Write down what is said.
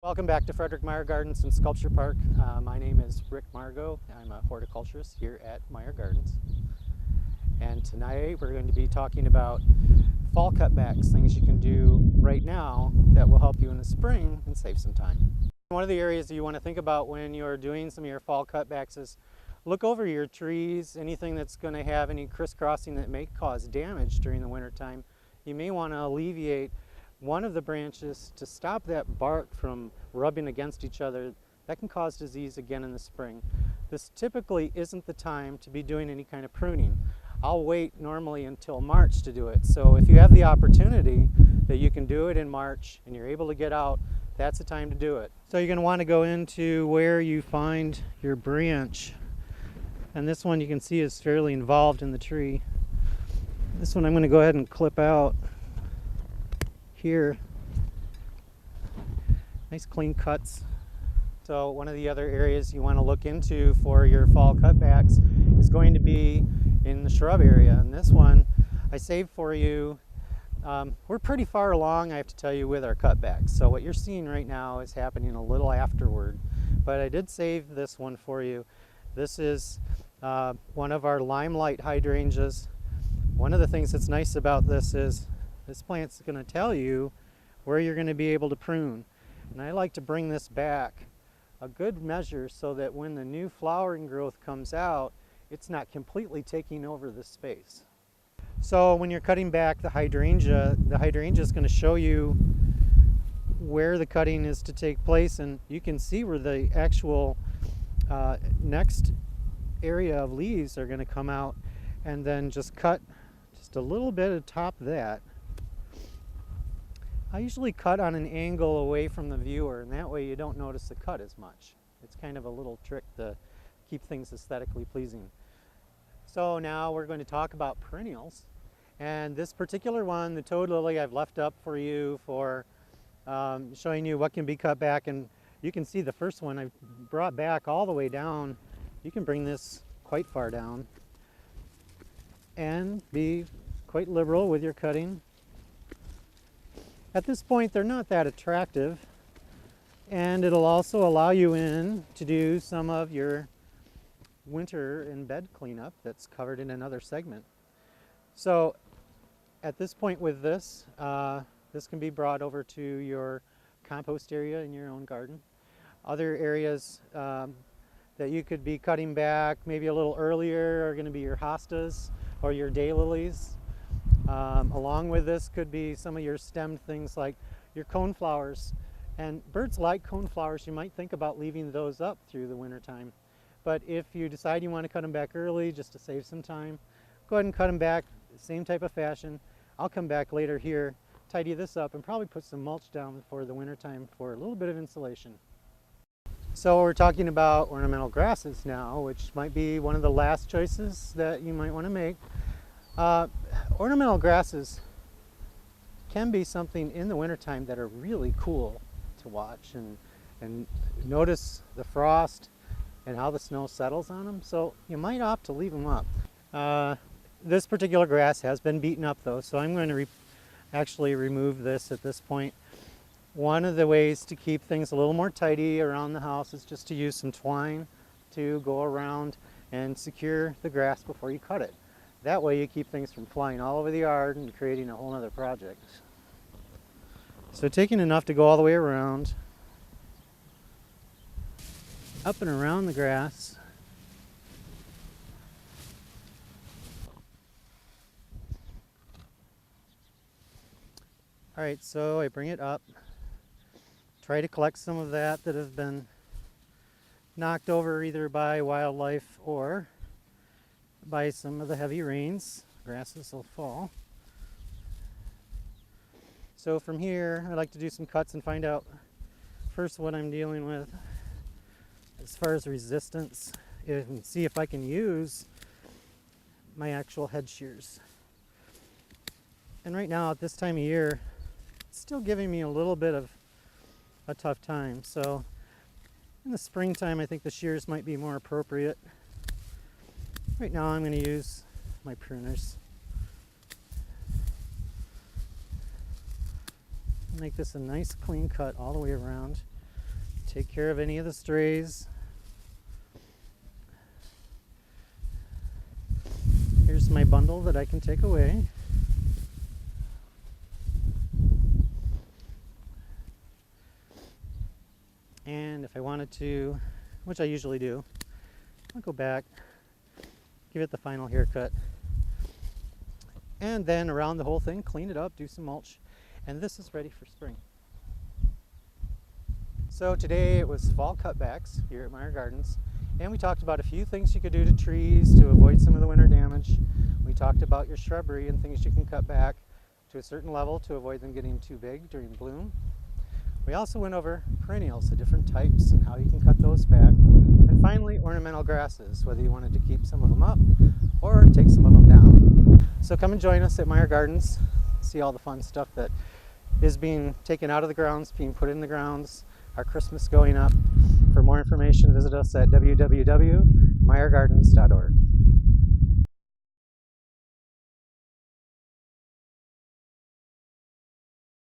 Welcome back to Frederik Meijer Gardens and Sculpture Park. My name is Rick Margo. I'm a horticulturist here at Meijer Gardens. And tonight we're going to be talking about fall cutbacks, things you can do right now that will help you in the spring and save some time. One of the areas that you want to think about when you're doing some of your fall cutbacks is look over your trees, anything that's going to have any crisscrossing that may cause damage during the winter time. You may want to alleviate one of the branches to stop that bark from rubbing against each other. That can cause disease again in the spring. This typically isn't the time to be doing any kind of pruning. I'll wait normally until March to do it. So if you have the opportunity that you can do it in March and you're able to get out, that's the time to do it. So you're going to want to go into where you find your branch. And this one you can see is fairly involved in the tree. This one I'm going to go ahead and clip out here. Nice clean cuts. So one of the other areas you want to look into for your fall cutbacks is going to be in the shrub area. And this one I saved for you. We're pretty far along, I have to tell you, with our cutbacks. So what you're seeing right now is happening a little afterward. But I did save this one for you. This is one of our limelight hydrangeas. One of the things that's nice about this is this plant's going to tell you where you're going to be able to prune. And I like to bring this back a good measure so that when the new flowering growth comes out, it's not completely taking over the space. So when you're cutting back the hydrangea is going to show you where the cutting is to take place, and you can see where the actual next area of leaves are going to come out, and then just cut just a little bit atop that. I usually cut on an angle away from the viewer, and that way you don't notice the cut as much. It's kind of a little trick to keep things aesthetically pleasing. So now we're going to talk about perennials. And this particular one, the toad lily, I've left up for you for showing you what can be cut back. And you can see the first one I've brought back all the way down. You can bring this quite far down and be quite liberal with your cutting. At this point, they're not that attractive, and it'll also allow you in to do some of your winter in bed cleanup that's covered in another segment. So at this point with this, this can be brought over to your compost area in your own garden. Other areas that you could be cutting back maybe a little earlier are going to be your hostas or your daylilies. Along with this could be some of your stemmed things like your coneflowers. And birds like coneflowers. You might think about leaving those up through the winter time. But if you decide you want to cut them back early just to save some time, go ahead and cut them back same type of fashion. I'll come back later here, tidy this up, and probably put some mulch down for the winter time for a little bit of insulation. So we're talking about ornamental grasses now, which might be one of the last choices that you might want to make. Ornamental grasses can be something in the wintertime that are really cool to watch and notice the frost and how the snow settles on them. So you might opt to leave them up. This particular grass has been beaten up though, so I'm going to actually remove this at this point. One of the ways to keep things a little more tidy around the house is just to use some twine to go around and secure the grass before you cut it. That way you keep things from flying all over the yard and creating a whole other project. So taking enough to go all the way around, up and around the grass. All right, so I bring it up, try to collect some of that has been knocked over either by wildlife or by some of the heavy rains. Grasses will fall. So from here, I like to do some cuts and find out first what I'm dealing with as far as resistance, and see if I can use my actual head shears. And right now at this time of year, it's still giving me a little bit of a tough time. So in the springtime, I think the shears might be more appropriate. Right now I'm going to use my pruners. Make this a nice clean cut all the way around. take care of any of the strays. Here's my bundle that I can take away. And if I wanted to, which I usually do, I'll go back, give it the final haircut, and then around the whole thing, clean it up, do some mulch, and this is ready for spring. So today it was fall cutbacks here at Meijer Gardens, and we talked about a few things you could do to trees to avoid some of the winter damage. We talked about your shrubbery and things you can cut back to a certain level to avoid them getting too big during bloom. We also went over perennials, the different types and how you can cut those back. And finally, ornamental grasses, whether you wanted to keep some of them up or take some of them down. So come and join us at Meijer Gardens, see all the fun stuff that is being taken out of the grounds, being put in the grounds, our Christmas going up. For more information, visit us at www.meijergardens.org.